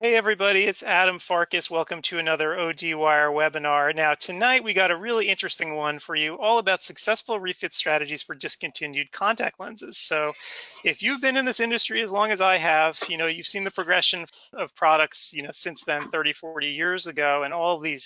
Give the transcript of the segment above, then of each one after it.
Hey everybody, it's Adam Farkas. Welcome to another ODwire webinar. Now tonight we got a really interesting one for you, all about successful refit strategies for discontinued contact lenses. So if you've been in this industry as long as I have, you've seen the progression of products, since then 30, 40 years ago, and all the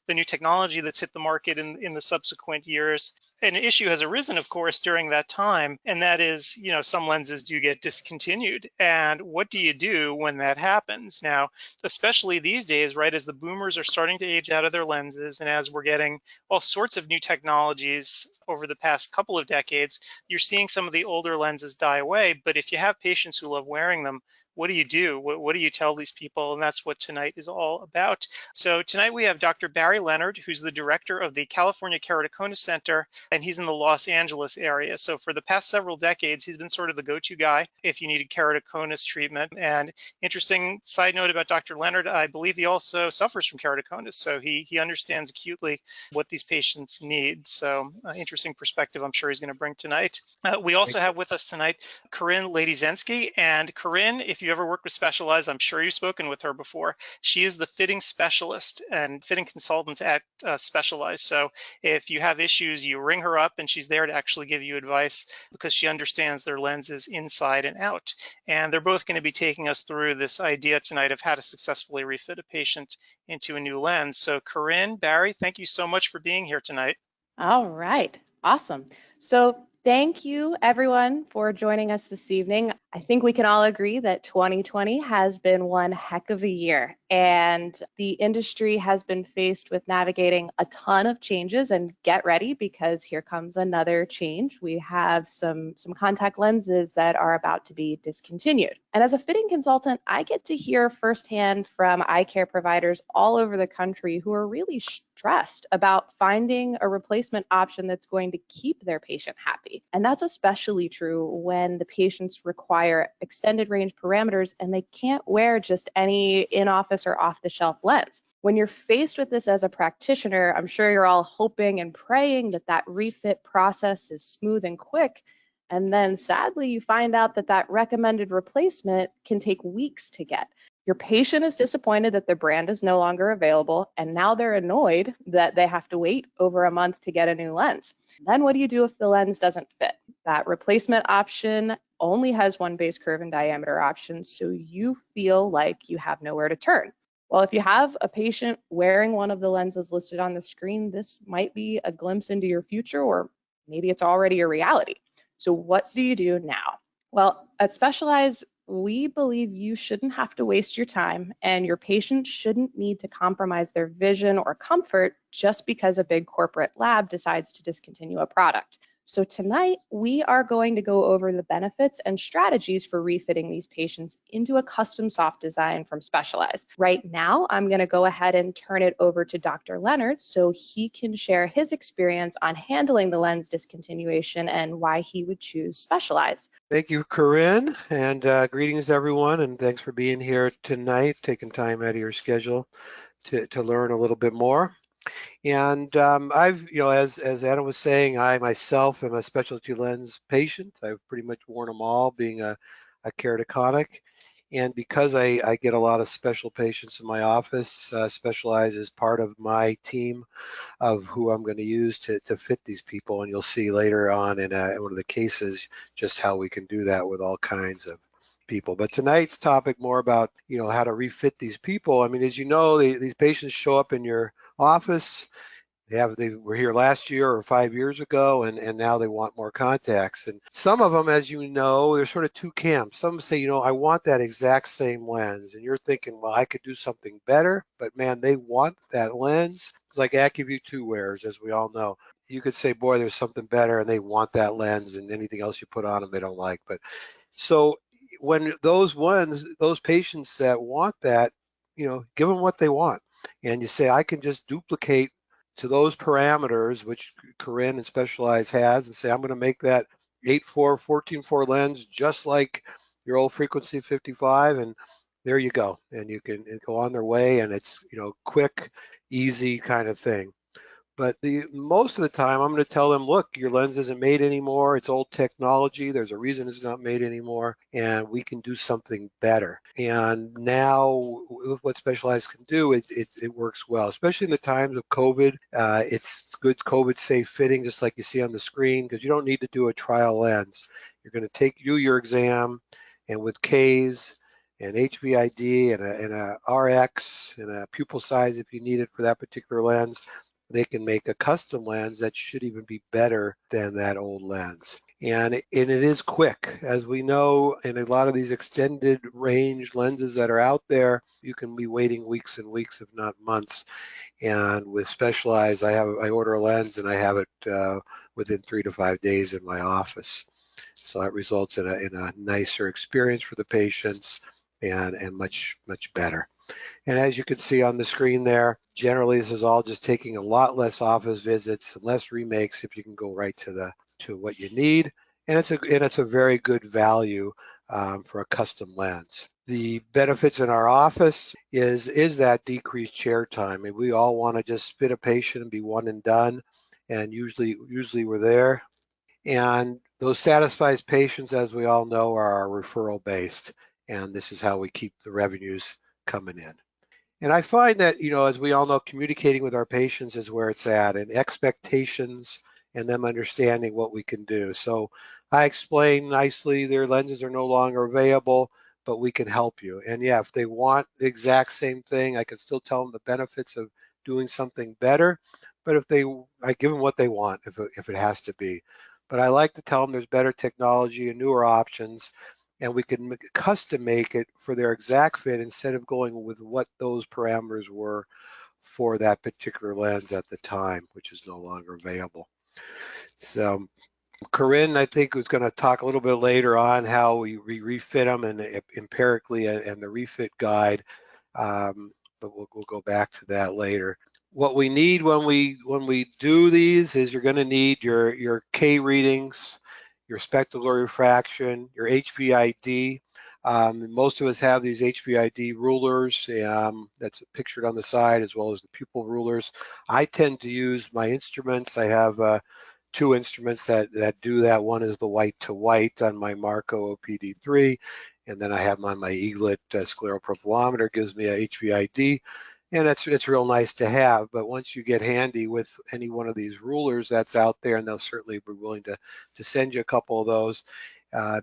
new technology that's hit the market in the subsequent years. An issue has arisen, of course, during that time, and that is, some lenses do get discontinued. And what do you do when that happens? Now, especially these days, right, as the boomers are starting to age out of their lenses and as we're getting all sorts of new technologies over the past couple of decades, you're seeing some of the older lenses die away. But if you have patients who love wearing them, what do you do? What do you tell these people? And that's what tonight is all about. So tonight we have Dr. Barry Leonard, who's the director of the California Keratoconus Center, and he's in the Los Angeles area. So for the past several decades, he's been sort of the go-to guy if you needed keratoconus treatment. And interesting side note about Dr. Leonard, I believe he also suffers from keratoconus, so he understands acutely what these patients need. So interesting perspective I'm sure he's going to bring tonight. We also have with us tonight Korinne Ladyzhensky, and Korinne, if you ever worked with SpecialEyes, I'm sure you've spoken with her before. She is the fitting specialist and fitting consultant at SpecialEyes. So if you have issues, you ring her up and she's there to actually give you advice because she understands their lenses inside and out. And they're both going to be taking us through this idea tonight of how to successfully refit a patient into a new lens. So Korinne, Barry, thank you so much for being here tonight. All right, awesome. So thank you everyone for joining us this evening. I think we can all agree that 2020 has been one heck of a year, and the industry has been faced with navigating a ton of changes. And get ready, because here comes another change. We have some contact lenses that are about to be discontinued. And as a fitting consultant, I get to hear firsthand from eye care providers all over the country who are really stressed about finding a replacement option that's going to keep their patient happy. And that's especially true when the patients require extended range parameters and they can't wear just any in-office or off-the-shelf lens. When you're faced with this as a practitioner, I'm sure you're all hoping and praying that that refit process is smooth and quick. And then sadly, you find out that that recommended replacement can take weeks to get. Your patient is disappointed that the brand is no longer available, and now they're annoyed that they have to wait over a month to get a new lens. Then what do you do if the lens doesn't fit? That replacement option only has one base curve and diameter option, so you feel like you have nowhere to turn. Well, if you have a patient wearing one of the lenses listed on the screen, this might be a glimpse into your future, or maybe it's already a reality. So what do you do now? Well, at SpecialEyes, we believe you shouldn't have to waste your time, and your patients shouldn't need to compromise their vision or comfort just because a big corporate lab decides to discontinue a product. So tonight, we are going to go over the benefits and strategies for refitting these patients into a custom soft design from SpecialEyes. Right now, I'm going to go ahead and turn it over to Dr. Leonard so he can share his experience on handling the lens discontinuation and why he would choose SpecialEyes. Thank you, Korinne, and greetings everyone, and thanks for being here tonight, taking time out of your schedule to learn a little bit more. And I've, as Adam was saying, I myself am a specialty lens patient. I've pretty much worn them all, being a keratoconic. And because I get a lot of special patients in my office, SpecialEyes is part of my team of who I'm going to use to fit these people. And you'll see later on in one of the cases just how we can do that with all kinds of people. But tonight's topic more about, how to refit these people. I mean, as you know, these patients show up in your office. They were here last year or 5 years ago, and now they want more contacts. And some of them, as you know, there's sort of two camps. Some say, I want that exact same lens. And you're thinking, well, I could do something better, but man, they want that lens. It's like AccuView 2 wearers, as we all know. You could say, boy, there's something better, and they want that lens, and anything else you put on them, they don't like. But so when those patients that want that, give them what they want. And you say, I can just duplicate to those parameters, which Korinne and SpecialEyes has, and say, I'm going to make that 8.4, 14.4 lens just like your old frequency 55, and there you go. And you can go on their way, and it's, quick, easy kind of thing. But most of the time, I'm going to tell them, look, your lens isn't made anymore. It's old technology. There's a reason it's not made anymore, and we can do something better. And now, with what SpecialEyes can do, it works well, especially in the times of COVID. It's good COVID-safe fitting, just like you see on the screen, because you don't need to do a trial lens. You're going to do your exam, and with Ks and HVID and a RX and a pupil size if you need it for that particular lens, they can make a custom lens that should even be better than that old lens. And it is quick. As we know, in a lot of these extended range lenses that are out there, you can be waiting weeks and weeks, if not months. And with SpecialEyes, I order a lens and I have it within 3 to 5 days in my office. So that results in a nicer experience for the patients and much better. And as you can see on the screen there, generally this is all just taking a lot less office visits and less remakes if you can go right to what you need. And it's a very good value for a custom lens. The benefits in our office is that decreased chair time. I mean, we all want to just fit a patient and be one and done, and usually we're there. And those satisfied patients, as we all know, are referral based, and this is how we keep the revenues coming in. And I find that, as we all know, communicating with our patients is where it's at, and expectations and them understanding what we can do. So I explain nicely their lenses are no longer available, but we can help you. And yeah, if they want the exact same thing, I can still tell them the benefits of doing something better. But I give them what they want if it has to be. But I like to tell them there's better technology and newer options, and we can custom make it for their exact fit instead of going with what those parameters were for that particular lens at the time, which is no longer available. So Korinne, I think, was going to talk a little bit later on how we refit them and empirically and the refit guide, but we'll go back to that later. What we need when we do these is you're going to need your K readings, your spectacle refraction, your HVID. Most of us have these HVID rulers that's pictured on the side, as well as the pupil rulers. I tend to use my instruments. I have 2 instruments that do that. One is the white to white on my Marco OPD3, and then I have my eaglet scleroprofilometer, gives me a HVID. And it's real nice to have, but once you get handy with any one of these rulers that's out there, and they'll certainly be willing to send you a couple of those,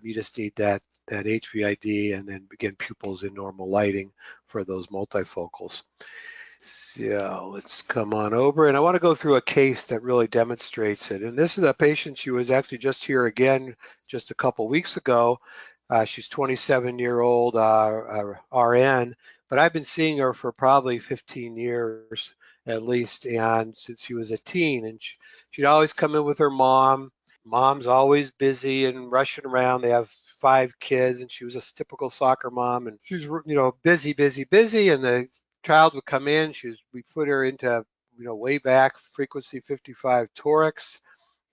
you just need that HVID, and then again pupils in normal lighting for those multifocals. So let's come on over, and I want to go through a case that really demonstrates it. And this is a patient. She was actually just here again just a couple weeks ago. She's 27-year-old RN. But I've been seeing her for probably 15 years at least, and since she was a teen, and she'd always come in with her mom. Mom's always busy and rushing around. They have 5 kids, and she was a typical soccer mom, and she was, busy, and the child would come in. We put her into, way back frequency 55 Torics,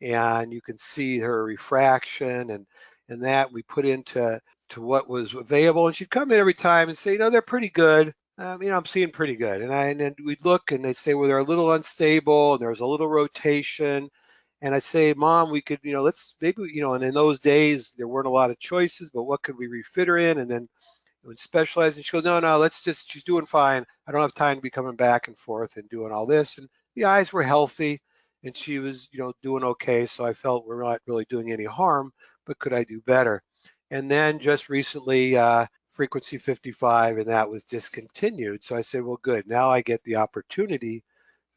and you can see her refraction and that we put into what was available, and she'd come in every time and say, they're pretty good. I'm seeing pretty good. And then we'd look, and they'd say, well, they're a little unstable, and there's a little rotation. And I'd say, Mom, we could, let's maybe, and in those days there weren't a lot of choices, but what could we refit her in? And then would SpecialEyes, and she goes, no, she's doing fine. I don't have time to be coming back and forth and doing all this. And the eyes were healthy, and she was, doing okay. So I felt we're not really doing any harm, but could I do better? And then just recently, frequency 55, and that was discontinued. So I said, well, good. Now I get the opportunity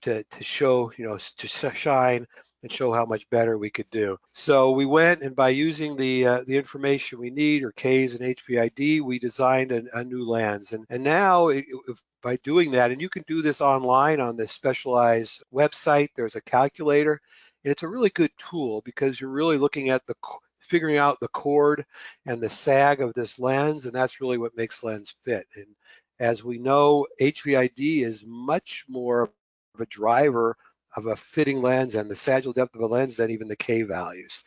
to show, to shine and show how much better we could do. So we went, and by using the information we need, or Ks and HVID, we designed a new lens. And now by doing that, and you can do this online on the SpecialEyes website, there's a calculator, and it's a really good tool because you're really looking at figuring out the chord and the sag of this lens, and that's really what makes lens fit. And as we know, HVID is much more of a driver of a fitting lens and the sagittal depth of a lens than even the K values.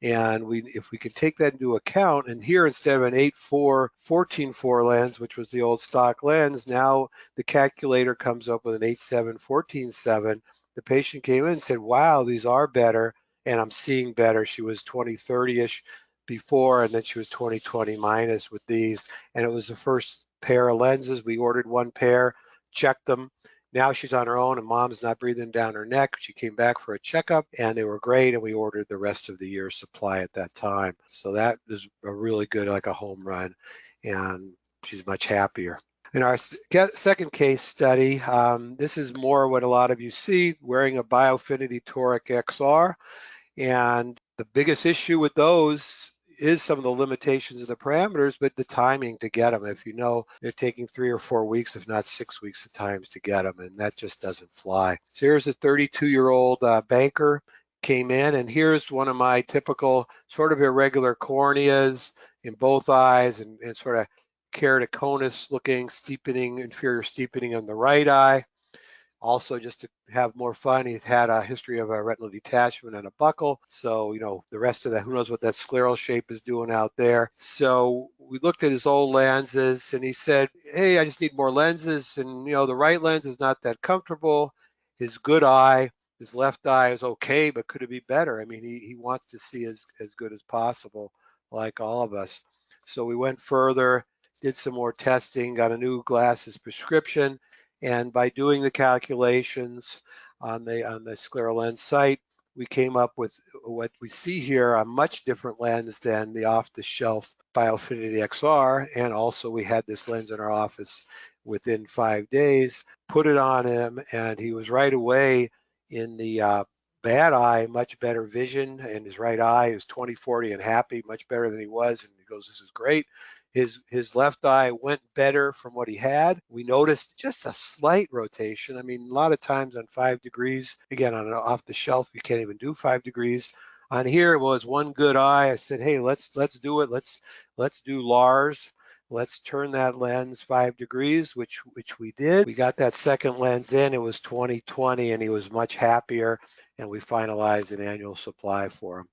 And if we could take that into account, and here instead of an 8.4 14.4 lens, which was the old stock lens, now the calculator comes up with an 8.7 14.7 the patient came in and said, wow, these are better, and I'm seeing better. She was 20/30-ish before, and then she was 20/20 minus with these, and it was the first pair of lenses. We ordered one pair, checked them. Now she's on her own, and mom's not breathing down her neck. She came back for a checkup, and they were great, and we ordered the rest of the year's supply at that time. So that is a really good, like a home run, and she's much happier. In our second case study, this is more what a lot of you see, wearing a Biofinity Toric XR, and the biggest issue with those is some of the limitations of the parameters, but the timing to get them. If you know, they're taking 3 or 4 weeks, if not 6 weeks at times to get them, and that just doesn't fly. So here's a 32-year-old banker came in, and here's one of my typical sort of irregular corneas in both eyes, and sort of keratoconus looking steepening, inferior steepening on the right eye. Also, just to have more fun, he's had a history of a retinal detachment and a buckle. So, you know, the rest of that, who knows what that scleral shape is doing out there. So we looked at his old lenses, and he said, hey, I just need more lenses. And, you know, the right lens is not that comfortable. His good eye, his left eye is okay, but could it be better? I mean, he wants to see as good as possible, like all of us. So we went further, did some more testing, got a new glasses prescription. And by doing the calculations on the scleral lens site, we came up with what we see here, a much different lens than the off-the-shelf Biofinity XR. And also we had this lens in our office within 5 days, put it on him, and he was right away in the bad eye, much better vision, and his right eye is 20/40 and happy, much better than he was. And he goes, this is great. His left eye went better from what he had. We noticed just a slight rotation. I mean, a lot of times on 5 degrees, again, on an off the shelf, you can't even do 5 degrees. On here, it was one good eye. I said, hey, let's do it. Let's do Lars. Let's turn that lens 5 degrees, which we did. We got that second lens in. It was 20/20, and he was much happier, and we finalized an annual supply for him.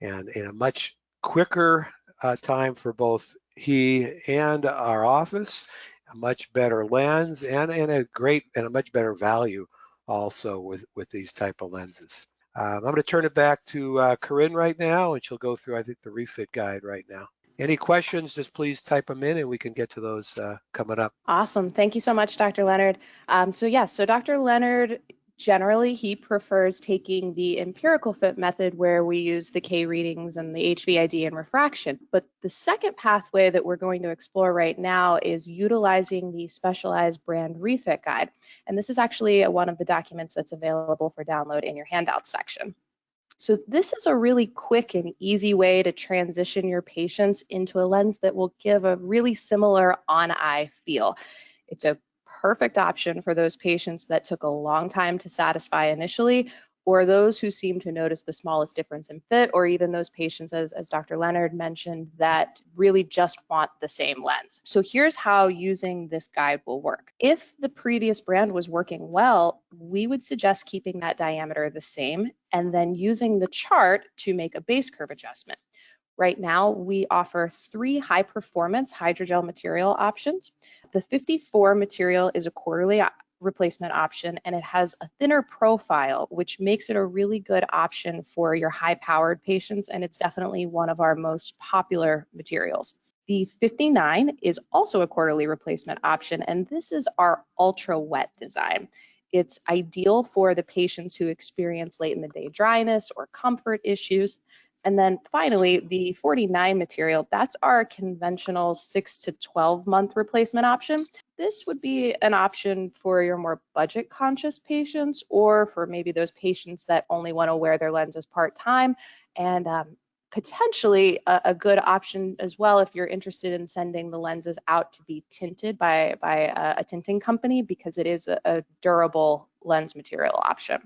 And in a much quicker time for both he and our office, a much better lens, and a much better value also with these type of lenses. I'm going to turn it back to Korinne right now, and she'll go through, I think, the refit guide right now. Any questions, just please type them in and we can get to those coming up. Awesome. Thank you so much, Dr. Leonard. So Dr. Leonard, generally, he prefers taking the empirical fit method where we use the K readings and the HVID and refraction. But the second pathway that we're going to explore right now is utilizing the SpecialEyes brand refit guide. And this is actually one of the documents that's available for download in your handouts section. So this is a really quick and easy way to transition your patients into a lens that will give a really similar on-eye feel. It's a perfect option for those patients that took a long time to satisfy initially, or those who seem to notice the smallest difference in fit, or even those patients, as Dr. Leonard mentioned, that really just want the same lens. So here's how using this guide will work. If the previous brand was working well, we would suggest keeping that diameter the same and then using the chart to make a base curve adjustment. Right now, we offer 3 high-performance hydrogel material options. The 54 material is a quarterly replacement option, and it has a thinner profile, which makes it a really good option for your high-powered patients, and it's definitely one of our most popular materials. The 59 is also a quarterly replacement option, and this is our ultra-wet design. It's ideal for the patients who experience late in the day dryness or comfort issues. And then finally, the 49 material, that's our conventional 6 to 12 month replacement option. This would be an option for your more budget conscious patients, or for maybe those patients that only want to wear their lenses part-time, and potentially a good option as well if you're interested in sending the lenses out to be tinted by a tinting company, because it is a durable lens material option.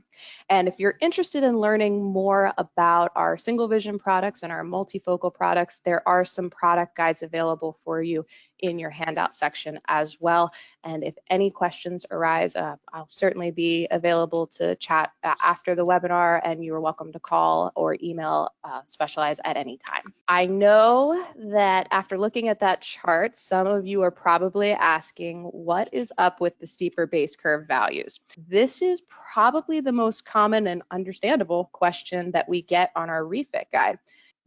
And if you're interested in learning more about our single vision products and our multifocal products, there are some product guides available for you in your handout section as well. And if any questions arise, I'll certainly be available to chat after the webinar, and you are welcome to call or email SpecialEyes at any time. I know that after looking at that chart, some of you are probably asking, what is up with the steeper base curve values? This is probably the most common and understandable question that we get on our refit guide.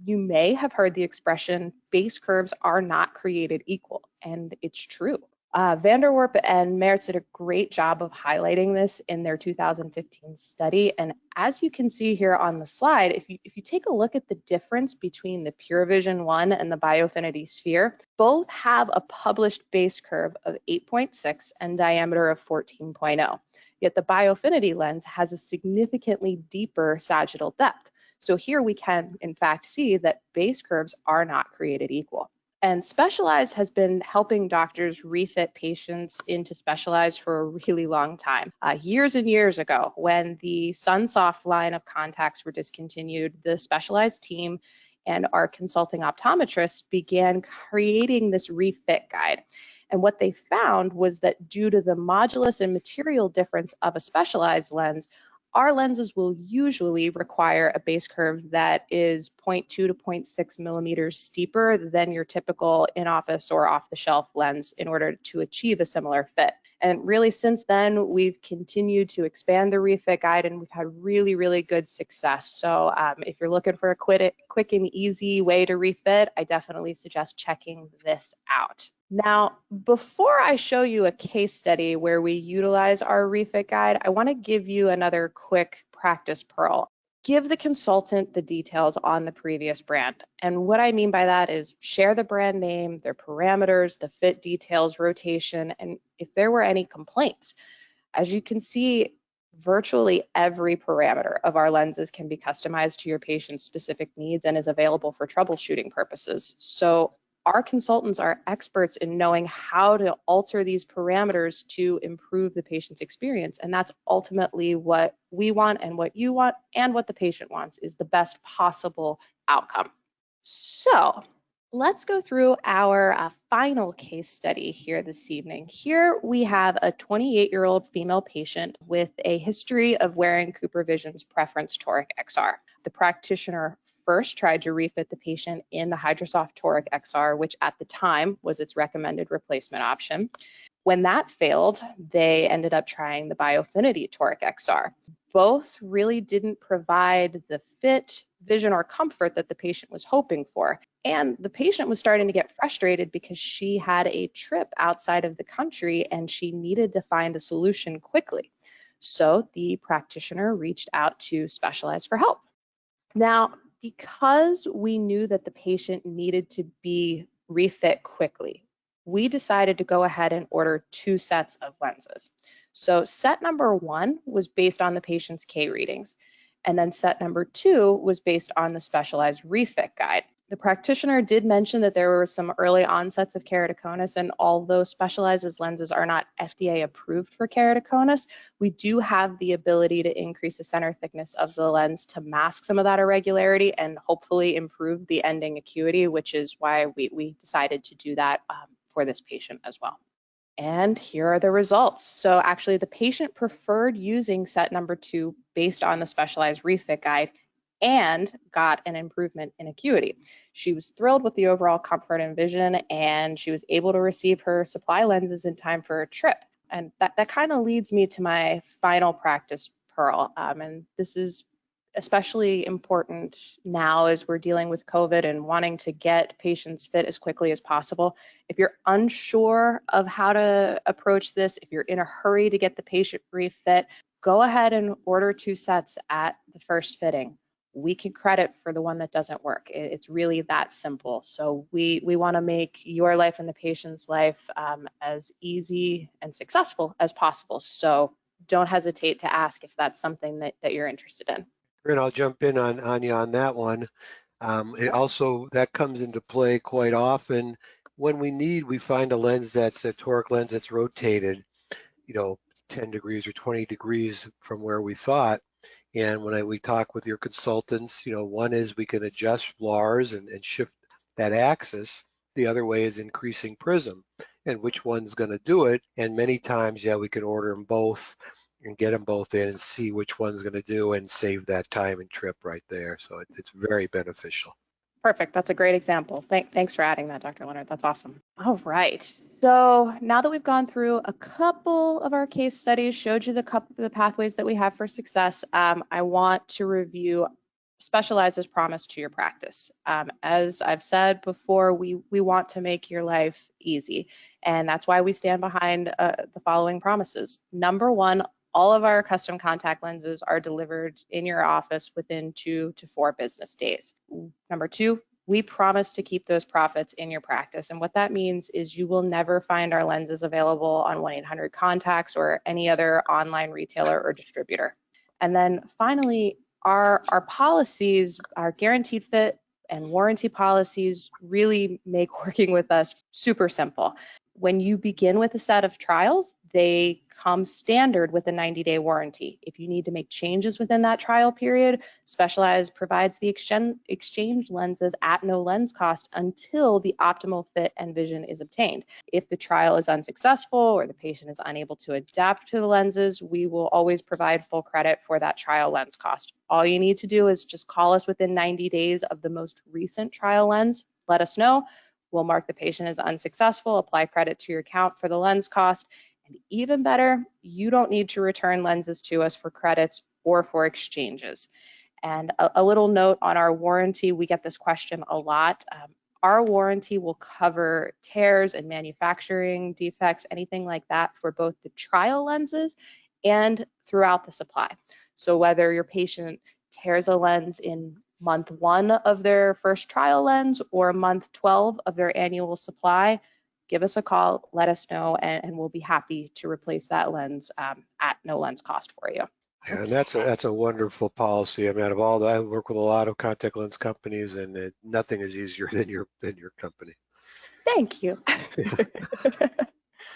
You may have heard the expression, base curves are not created equal, and it's true. Vanderwerp and Mertz did a great job of highlighting this in their 2015 study. And as you can see here on the slide, if you take a look at the difference between the PureVision 1 and the Biofinity Sphere, both have a published base curve of 8.6 and diameter of 14.0. Yet the Biofinity lens has a significantly deeper sagittal depth. So here we can, in fact, see that base curves are not created equal. And SpecialEyes has been helping doctors refit patients into SpecialEyes for a really long time. Years and years ago, when the Sunsoft line of contacts were discontinued, the SpecialEyes team and our consulting optometrists began creating this refit guide. And what they found was that due to the modulus and material difference of a SpecialEyes lens, our lenses will usually require a base curve that is 0.2 to 0.6 millimeters steeper than your typical in-office or off-the-shelf lens in order to achieve a similar fit. And really since then, we've continued to expand the refit guide, and we've had really, really good success. So if you're looking for a quick and easy way to refit, I definitely suggest checking this out. Now, before I show you a case study where we utilize our refit guide, I want to give you another quick practice pearl. Give the consultant the details on the previous brand. And what I mean by that is share the brand name, their parameters, the fit details, rotation, and if there were any complaints. As you can see, virtually every parameter of our lenses can be customized to your patient's specific needs and is available for troubleshooting purposes. So our consultants are experts in knowing how to alter these parameters to improve the patient's experience. And that's ultimately what we want and what you want and what the patient wants, is the best possible outcome. So let's go through our final case study here this evening. Here we have a 28-year-old female patient with a history of wearing CooperVision's Preference Toric XR. The practitioner first tried to refit the patient in the Hydrosoft Toric XR, which at the time was its recommended replacement option. When that failed, they ended up trying the Biofinity Toric XR. Both really didn't provide the fit, vision, or comfort that the patient was hoping for. And the patient was starting to get frustrated because she had a trip outside of the country and she needed to find a solution quickly. So the practitioner reached out to SpecialEyes for help. Now, because we knew that the patient needed to be refit quickly, we decided to go ahead and order 2 sets of lenses. So set number 1 was based on the patient's K readings, and then set number 2 was based on the SpecialEyes refit guide. The practitioner did mention that there were some early onsets of keratoconus, and although SpecialEyes' lenses are not FDA approved for keratoconus, we do have the ability to increase the center thickness of the lens to mask some of that irregularity and hopefully improve the ending acuity, which is why we decided to do that for this patient as well. And here are the results. So actually the patient preferred using set number 2 based on the SpecialEyes refit guide and got an improvement in acuity. She was thrilled with the overall comfort and vision, and she was able to receive her supply lenses in time for a trip. And that kind of leads me to my final practice pearl. And this is especially important now as we're dealing with COVID and wanting to get patients fit as quickly as possible. If you're unsure of how to approach this, if you're in a hurry to get the patient refit, go ahead and order 2 sets at the first fitting. We can credit for the one that doesn't work. It's really that simple. So we want to make your life and the patient's life as easy and successful as possible. So don't hesitate to ask if that's something that you're interested in. Korinne, I'll jump in on you on that one. It also, that comes into play quite often when we find a lens that's a toric lens that's rotated, 10 degrees or 20 degrees from where we thought. And when we talk with your consultants, one is we can adjust FLARs and shift that axis. The other way is increasing prism, and which one's going to do it. And many times, yeah, we can order them both and get them both in and see which one's going to do and save that time and trip right there. So it's very beneficial. Perfect. That's a great example. Thanks for adding that, Dr. Leonard. That's awesome. All right. So now that we've gone through a couple of our case studies, showed you the pathways that we have for success, I want to review SpecialEyes as promised to your practice. As I've said before, we want to make your life easy, and that's why we stand behind the following promises. Number one, all of our custom contact lenses are delivered in your office within 2 to 4 business days. Number two, we promise to keep those profits in your practice. And what that means is you will never find our lenses available on 1-800-CONTACTS or any other online retailer or distributor. And then finally, our policies, our guaranteed fit and warranty policies really make working with us super simple. When you begin with a set of trials, they come standard with a 90-day warranty. If you need to make changes within that trial period, SpecialEyes provides the exchange lenses at no lens cost until the optimal fit and vision is obtained. If the trial is unsuccessful or the patient is unable to adapt to the lenses, we will always provide full credit for that trial lens cost. All you need to do is just call us within 90 days of the most recent trial lens, let us know. We'll mark the patient as unsuccessful, apply credit to your account for the lens cost, and even better, you don't need to return lenses to us for credits or for exchanges. And a little note on our warranty, we get this question a lot. Our warranty will cover tears and manufacturing defects, anything like that for both the trial lenses and throughout the supply. So whether your patient tears a lens in month 1 of their first trial lens or month 12 of their annual supply, give us a call, let us know, and we'll be happy to replace that lens at no lens cost for you. Yeah, and that's a wonderful policy. I mean, out of all I work with a lot of contact lens companies, and nothing is easier than your company. Thank you.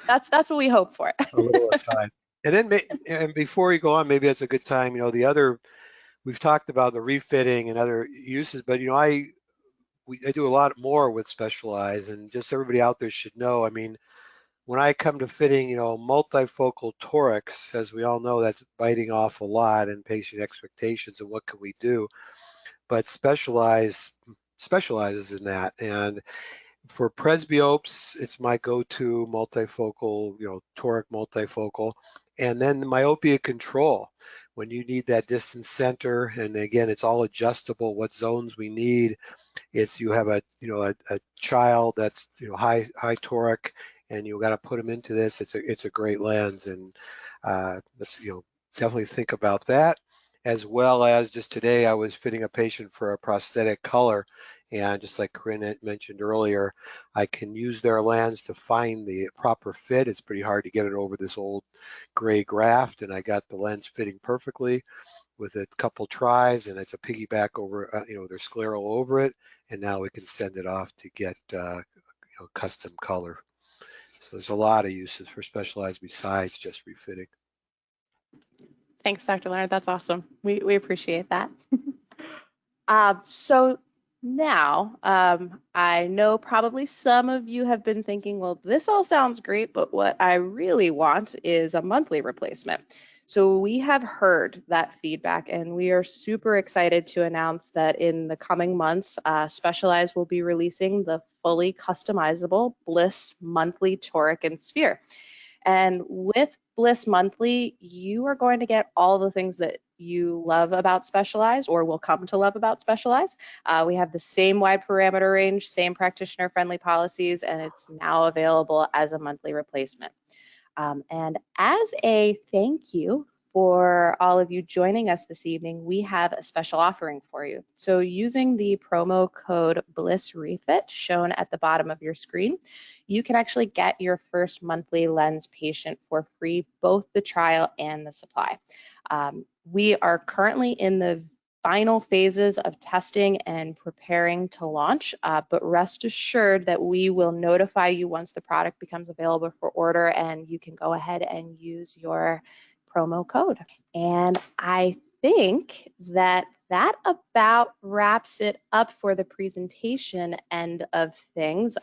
That's what we hope for. A little aside, and then and before you go on, maybe that's a good time. The other we've talked about the refitting and other uses, but I do a lot more with SpecialEyes, and just everybody out there should know. I mean, when I come to fitting, multifocal torics, as we all know, that's biting off a lot in patient expectations and what can we do. But SpecialEyes specializes in that. And for presbyopes, it's my go-to multifocal, toric multifocal. And then the myopia control, when you need that distance center, and again, it's all adjustable, what zones we need. It's you have a child that's high toric, and you got to put them into this. It's a great lens, and let's definitely think about that. As well as just today, I was fitting a patient for a prosthetic color, and just like Korinne mentioned earlier, I can use their lens to find the proper fit. It's pretty hard to get it over this old gray graft, and I got the lens fitting perfectly with a couple tries, and it's a piggyback over their scleral over it, and now we can send it off to get custom color. So there's a lot of uses for SpecialEyes besides just refitting. Thanks, Dr. Leonard. That's awesome. We appreciate that. So now, I know probably some of you have been thinking, well, this all sounds great, but what I really want is a monthly replacement. So we have heard that feedback, and we are super excited to announce that in the coming months, SpecialEyes will be releasing the fully customizable BLISS monthly toric and sphere. And with BLISS monthly, you are going to get all the things that you love about SpecialEyes or will come to love about SpecialEyes. We have the same wide parameter range, same practitioner-friendly policies, and it's now available as a monthly replacement. And as a thank you for all of you joining us this evening, we have a special offering for you. So using the promo code BLISSREFIT shown at the bottom of your screen, you can actually get your first monthly lens patient for free, both the trial and the supply. We are currently in the final phases of testing and preparing to launch, but rest assured that we will notify you once the product becomes available for order, and you can go ahead and use your promo code. And I think that that about wraps it up for the presentation end of things.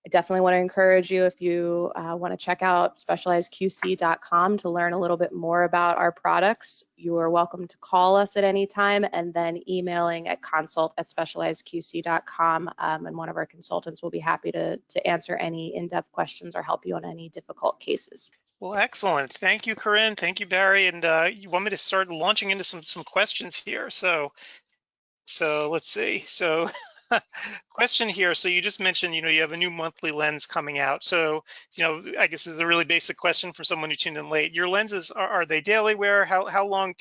I definitely want to encourage you, if you want to check out SpecialEyesQC.com to learn a little bit more about our products. You are welcome to call us at any time, and then emailing at consult@SpecialEyesQC.com, and one of our consultants will be happy to answer any in-depth questions or help you on any difficult cases. Well, excellent. Thank you, Korinne. Thank you, Barry. And you want me to start launching into some questions here. So let's see. So question here. So you just mentioned, you have a new monthly lens coming out. So, I guess this is a really basic question for someone who tuned in late. Your lenses, are they daily wear? How long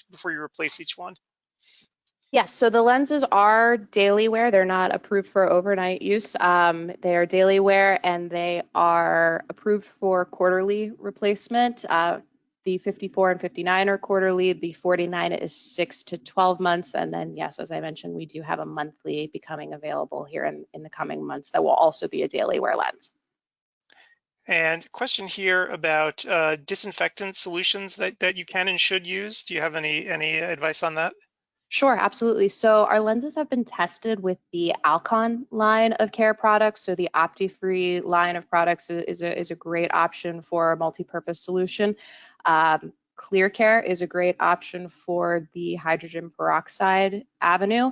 before you replace each one? Yes, so the lenses are daily wear. They're not approved for overnight use. They are daily wear, and they are approved for quarterly replacement. The 54 and 59 are quarterly. The 49 is 6 to 12 months. And then, yes, as I mentioned, we do have a monthly becoming available here in the coming months that will also be a daily wear lens. And question here about disinfectant solutions that you can and should use. Do you have any advice on that? Sure, absolutely. So our lenses have been tested with the Alcon line of care products. So the OptiFree line of products is a great option for a multi-purpose solution. ClearCare is a great option for the hydrogen peroxide avenue.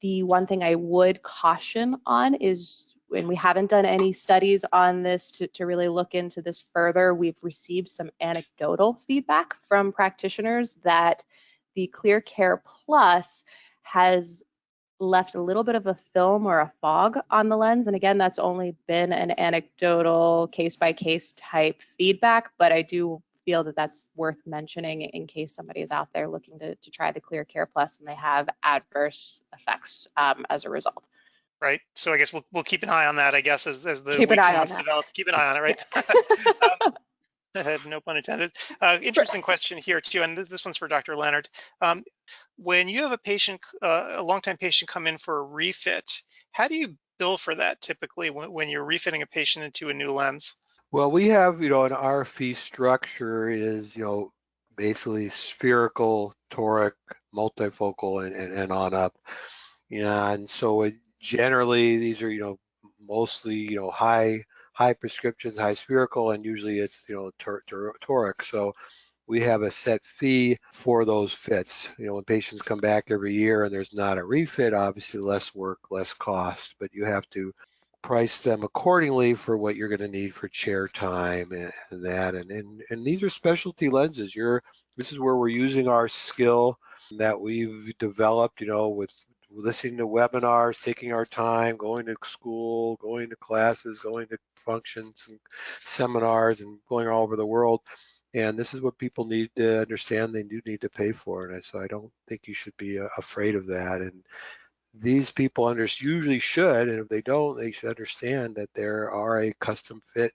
The one thing I would caution on is, and we haven't done any studies on this to really look into this further, we've received some anecdotal feedback from practitioners that the ClearCare Plus has left a little bit of a film or a fog on the lens. And again, that's only been an anecdotal case-by-case type feedback, but I do feel that that's worth mentioning in case somebody is out there looking to try the ClearCare Plus and they have adverse effects as a result. Right. So I guess we'll keep an eye on that, I guess, as the weeks and months develop. Keep an eye on it, right? No pun intended. Interesting question here too, and this one's for Dr. Leonard. When you have a patient, a longtime patient, come in for a refit, how do you bill for that typically when you're refitting a patient into a new lens? Well, we have, an our fee structure is, basically spherical, toric, multifocal, and on up. And so generally these are, mostly, high prescriptions, high spherical, and usually it's, toric. So we have a set fee for those fits. When patients come back every year and there's not a refit, obviously less work, less cost, but you have to price them accordingly for what you're going to need for chair time and that. And these are specialty lenses. This is where we're using our skill that we've developed, with listening to webinars, taking our time, going to school, going to classes, going to functions and seminars, and going all over the world. And this is what people need to understand they do need to pay for. And so I don't think you should be afraid of that. And these people usually should, and if they don't, they should understand that there are a custom fit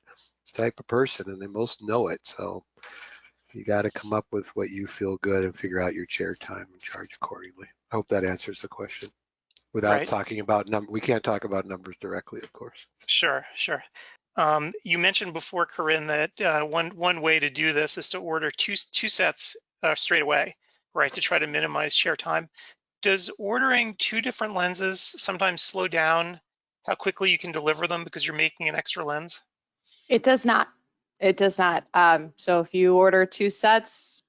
type of person, and they most know it. So you got to come up with what you feel good and figure out your chair time and charge accordingly. I hope that answers the question without talking about numbers. We can't talk about numbers directly, of course. Sure. You mentioned before, Korinne, that one way to do this is to order two sets straight away, right, to try to minimize chair time. Does ordering two different lenses sometimes slow down how quickly you can deliver them because you're making an extra lens? It does not. It does not. So if you order two sets,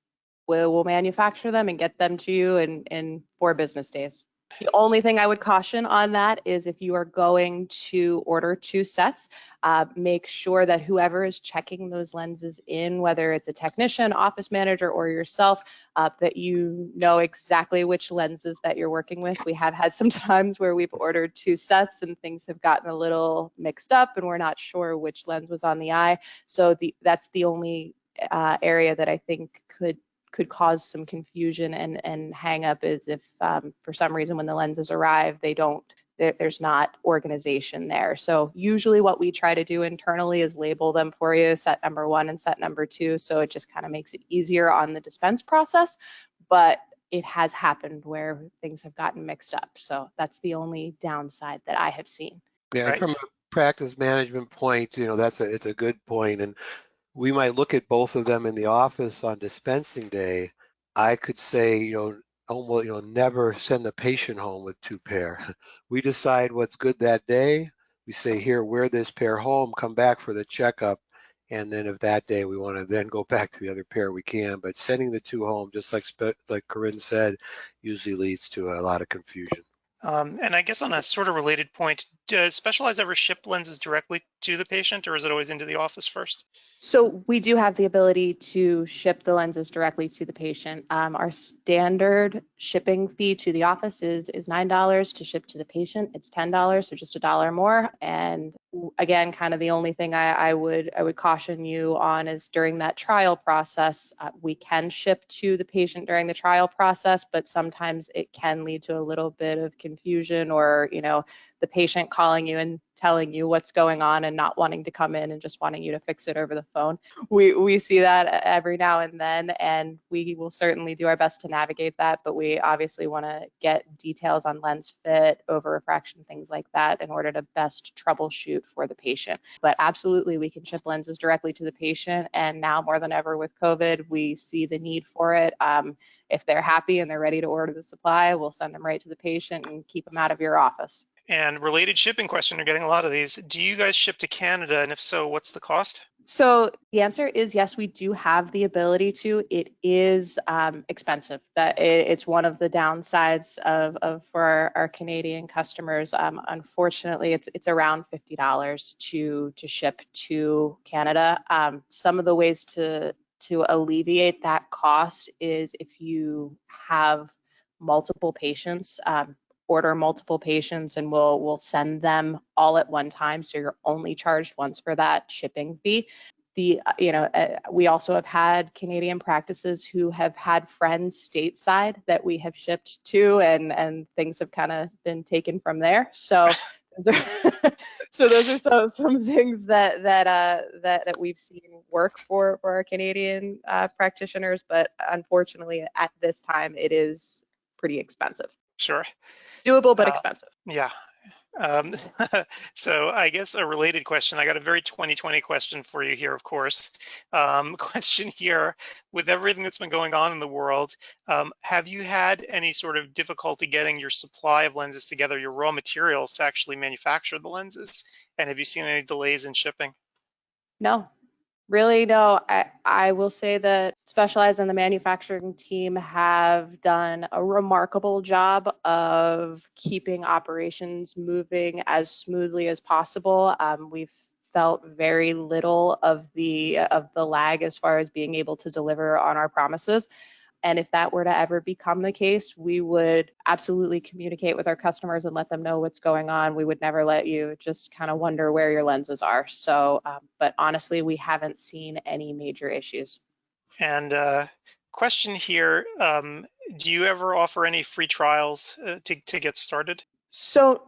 we'll manufacture them and get them to you in 4 business days. The only thing I would caution on that is if you are going to order 2 sets, make sure that whoever is checking those lenses in, whether it's a technician, office manager, or yourself, that you know exactly which lenses that you're working with. We have had some times where we've ordered 2 sets and things have gotten a little mixed up and we're not sure which lens was on the eye. So that's the only area that I think could cause some confusion and hang up is if for some reason when the lenses arrive, there's not organization there. So usually what we try to do internally is label them for you, set number 1 and set number 2. So it just kind of makes it easier on the dispense process, but it has happened where things have gotten mixed up. So that's the only downside that I have seen. Yeah, from a practice management point, it's a good point. And we might look at both of them in the office on dispensing day. I could say, almost, never send the patient home with 2 pair. We decide what's good that day. We say, here, wear this pair home, come back for the checkup. And then if that day we want to then go back to the other pair, we can. But sending the 2 home, just like Korinne said, usually leads to a lot of confusion. And I guess on a sort of related point, does SpecialEyes ever ship lenses directly to the patient, or is it always into the office first? So we do have the ability to ship the lenses directly to the patient. Our standard shipping fee to the office is $9. To ship to the patient, it's $10, so just $1 more. And again, kind of the only thing I would caution you on is during that trial process, we can ship to the patient during the trial process, but sometimes it can lead to a little bit of confusion, or the patient calling you and telling you what's going on and not wanting to come in and just wanting you to fix it over the phone. We see that every now and then, and we will certainly do our best to navigate that, but we obviously want to get details on lens fit, over refraction, things like that, in order to best troubleshoot for the patient. But absolutely, we can ship lenses directly to the patient, and now more than ever with COVID, we see the need for it. If they're happy and they're ready to order the supply, we'll send them right to the patient and keep them out of your office. And related shipping question, you're getting a lot of these. Do you guys ship to Canada? And if so, what's the cost? So the answer is yes, we do have the ability to. It is expensive. It's one of the downsides for our Canadian customers. Unfortunately, it's around $50 to ship to Canada. Some of the ways to alleviate that cost is if you have multiple patients. Order multiple patients, and we'll send them all at one time, so you're only charged once for that shipping fee. We also have had Canadian practices who have had friends stateside that we have shipped to, and things have kind of been taken from there. So those are some things that we've seen work for our Canadian practitioners, but unfortunately at this time it is pretty expensive. Sure. Doable, but expensive. Yeah. So I guess a related question, I got a very 2020 question for you here, of course. Question here, with everything that's been going on in the world, have you had any sort of difficulty getting your supply of lenses together, your raw materials to actually manufacture the lenses? And have you seen any delays in shipping? No. Really, no. I will say that SpecialEyes and the manufacturing team have done a remarkable job of keeping operations moving as smoothly as possible. We've felt very little of the lag as far as being able to deliver on our promises. And if that were to ever become the case, we would absolutely communicate with our customers and let them know what's going on. We would never let you just kind of wonder where your lenses are. So, but honestly, we haven't seen any major issues. And question here, do you ever offer any free trials to get started? So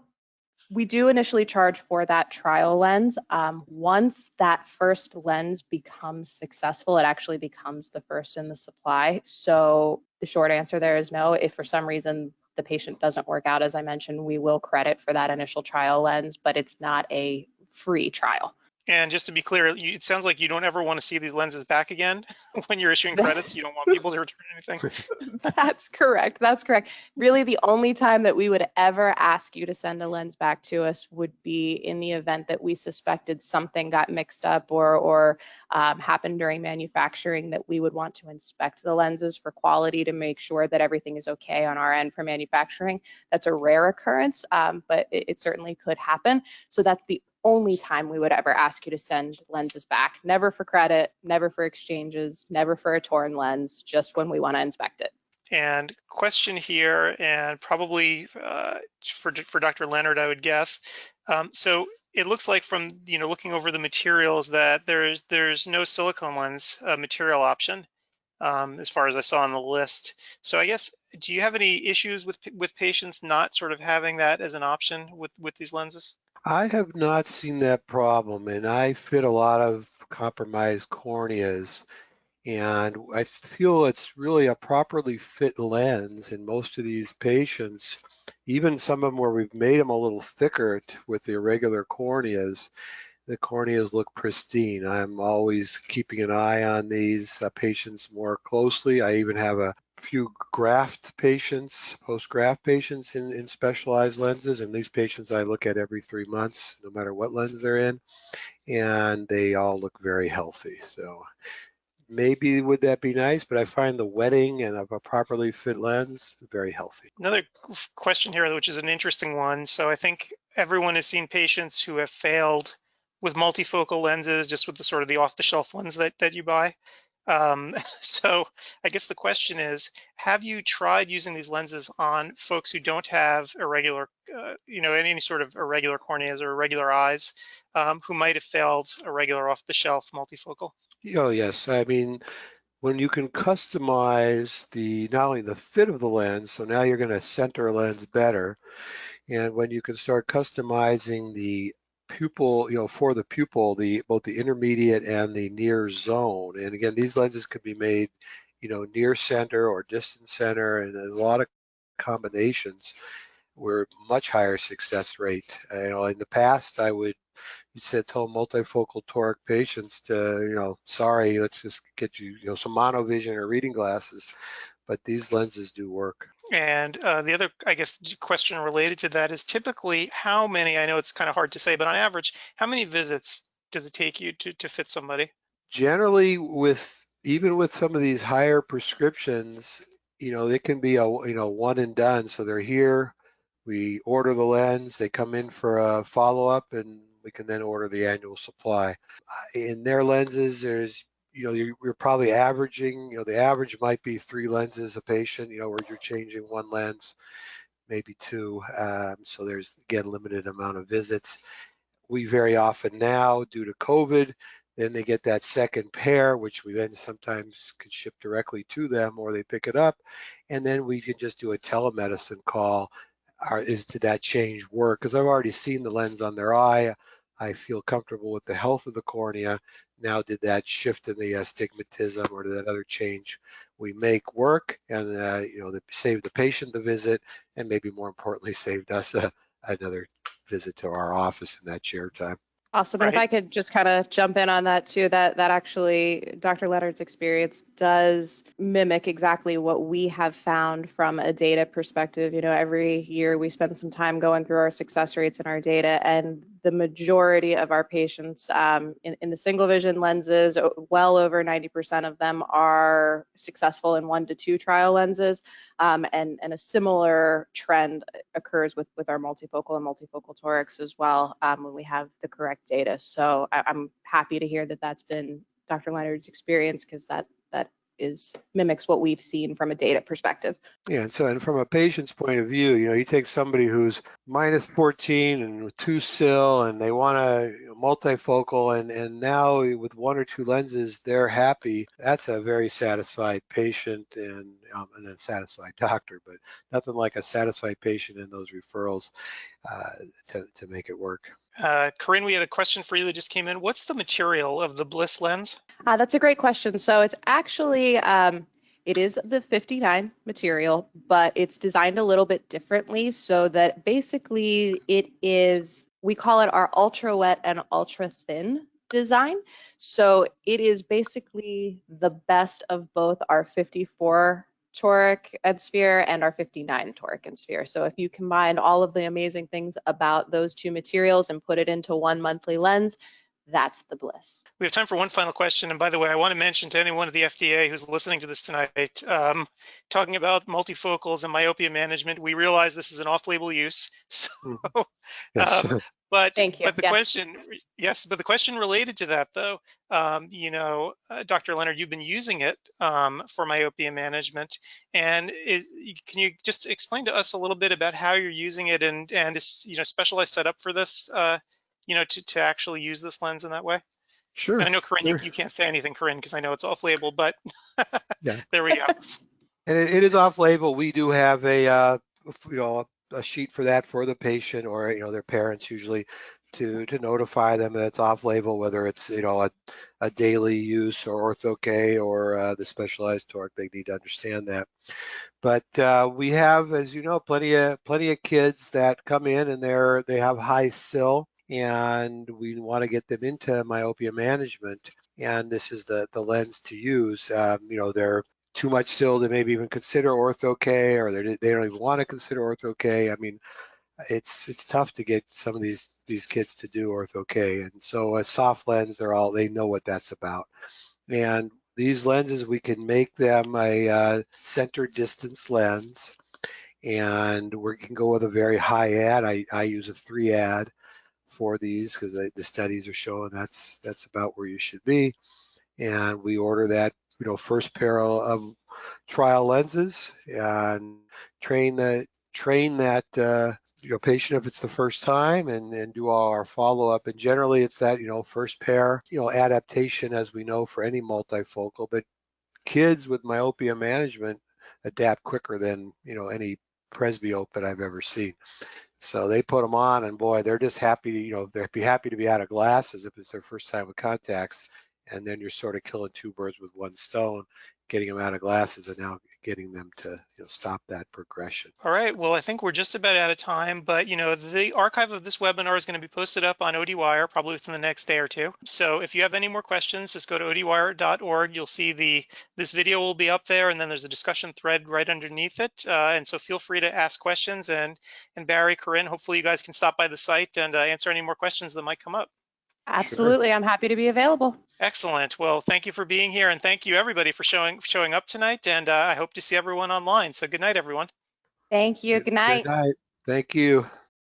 we do initially charge for that trial lens. Once that first lens becomes successful, it actually becomes the first in the supply. So the short answer there is no. If for some reason the patient doesn't work out, as I mentioned, we will credit for that initial trial lens, but it's not a free trial. And just to be clear, it sounds like you don't ever want to see these lenses back again when you're issuing credits. You don't want people to return anything. That's correct. That's correct. Really, the only time that we would ever ask you to send a lens back to us would be in the event that we suspected something got mixed up or happened during manufacturing, that we would want to inspect the lenses for quality to make sure that everything is okay on our end for manufacturing. That's a rare occurrence, but it certainly could happen. So that's the only time we would ever ask you to send lenses back. Never for credit, never for exchanges, never for a torn lens, just when we want to inspect it. And question here, and probably for Dr. Leonard, I would guess. So it looks like from looking over the materials that there's no silicone lens material option as far as I saw on the list. So I guess, do you have any issues with patients not sort of having that as an option with these lenses? I have not seen that problem, and I fit a lot of compromised corneas, and I feel it's really a properly fit lens in most of these patients, even some of them where we've made them a little thicker with the irregular corneas. The corneas look pristine. I'm always keeping an eye on these patients more closely. I even have a few graft patients, post-graft patients in specialized lenses, and these patients I look at every 3 months, no matter what lens they're in, and they all look very healthy. So maybe would that be nice, but I find the wetting and of a properly fit lens very healthy. Another question here, which is an interesting one. So I think everyone has seen patients who have failed with multifocal lenses, just with the sort of the off-the-shelf ones that you buy. So I guess the question is, have you tried using these lenses on folks who don't have irregular, any sort of irregular corneas or irregular eyes, who might have failed a regular off-the-shelf multifocal? Oh, yes. I mean, when you can customize not only the fit of the lens, so now you're going to center a lens better, and when you can start customizing the pupil, for the pupil, both the intermediate and the near zone. And again, these lenses could be made, near center or distant center, and a lot of combinations were much higher success rate. In the past, told multifocal toric patients to, sorry, let's just get you, some monovision or reading glasses, but these lenses do work. And the other, I guess, question related to that is typically how many, I know it's kind of hard to say, but on average, how many visits does it take you to fit somebody? Generally, even with some of these higher prescriptions, it can be a, one and done. So they're here, we order the lens, they come in for a follow-up, and we can then order the annual supply. In their lenses, there's, you're probably averaging, the average might be 3 lenses a patient, where you're changing 1 lens, maybe 2. So there's, again, limited amount of visits. We very often now, due to COVID, then they get that second pair, which we then sometimes can ship directly to them, or they pick it up, and then we can just do a telemedicine call. Did that change work? Because I've already seen the lens on their eye. I feel comfortable with the health of the cornea. Now, did that shift in the astigmatism, or did that other change we make work? And that saved the patient the visit, and maybe more importantly, saved us another visit to our office in that chair time. Awesome. Right. And if I could just kind of jump in on that too, that actually Dr. Leonard's experience does mimic exactly what we have found from a data perspective. Every year we spend some time going through our success rates and our data, and the majority of our patients in the single vision lenses, well over 90% of them are successful in 1 to 2 trial lenses. And a similar trend occurs with our multifocal and multifocal torics as well, when we have the correct data. So I'm happy to hear that that's been Dr. Leonard's experience, because that mimics what we've seen from a data perspective. Yeah, and from a patient's point of view, you take somebody who's minus 14 and with 2 sil, and they want a multifocal, and now with 1 or 2 lenses, they're happy. That's a very satisfied patient and a satisfied doctor, but nothing like a satisfied patient in those referrals to make it work. Korinne, we had a question for you that just came in. What's the material of the BLISS lens? That's a great question. So it's actually, it is the 59 material, but it's designed a little bit differently, so that basically it is, we call it our ultra wet and ultra thin design. So it is basically the best of both our 54 toric and sphere and our 59 toric and sphere. So if you combine all of the amazing things about those 2 materials and put it into 1 monthly lens, that's the BLISS. We have time for one final question. And by the way, I want to mention to anyone at the FDA who's listening to this tonight, talking about multifocals and myopia management, we realize this is an off-label use. So, Yes. but Thank you. But the question, yes, but the question related to that, though, Dr. Leonard, you've been using it for myopia management, and can you just explain to us a little bit about how you're using it, and is SpecialEyes set up for this? To actually use this lens in that way? Sure. And I know, Korinne, sure. you can't say anything, Korinne, because I know it's off-label, but Yeah. There we go. And it is off-label. We do have a sheet for that for the patient, or their parents usually, to notify them that it's off-label, whether it's a daily use or ortho-K or the specialized toric. They need to understand that. But we have, as you know, plenty of kids that come in and they have high sil, and we want to get them into myopia management, and this is the lens to use. too much still to maybe even consider ortho-K, or they don't even want to consider ortho-K. I mean, it's tough to get some of these kids to do ortho-K, and so a soft lens, they know what that's about. And these lenses, we can make them a center distance lens, and we can go with a very high ad. I use a 3 ad for these because the studies are showing that's about where you should be. And we order that, first pair of trial lenses and train that patient if it's the first time, and do all our follow-up. And generally it's that first pair adaptation, as we know, for any multifocal. But kids with myopia management adapt quicker than any presbyope that I've ever seen. So they put them on, and boy, they're just happy. They'd be happy to be out of glasses if it's their first time with contacts. And then you're sort of killing 2 birds with 1 stone, getting them out of glasses and now getting them to stop that progression. All right, well, I think we're just about out of time, but the archive of this webinar is going to be posted up on ODwire probably within the next day or 2. So if you have any more questions, just go to ODwire.org. You'll see this video will be up there, and then there's a discussion thread right underneath it. And so feel free to ask questions, and Barry, Korinne, hopefully you guys can stop by the site and answer any more questions that might come up. Absolutely, sure. I'm happy to be available. Excellent. Well, thank you for being here, and thank you everybody for showing up tonight. And I hope to see everyone online. So good night, everyone. Thank you. Good night. Good night. Thank you.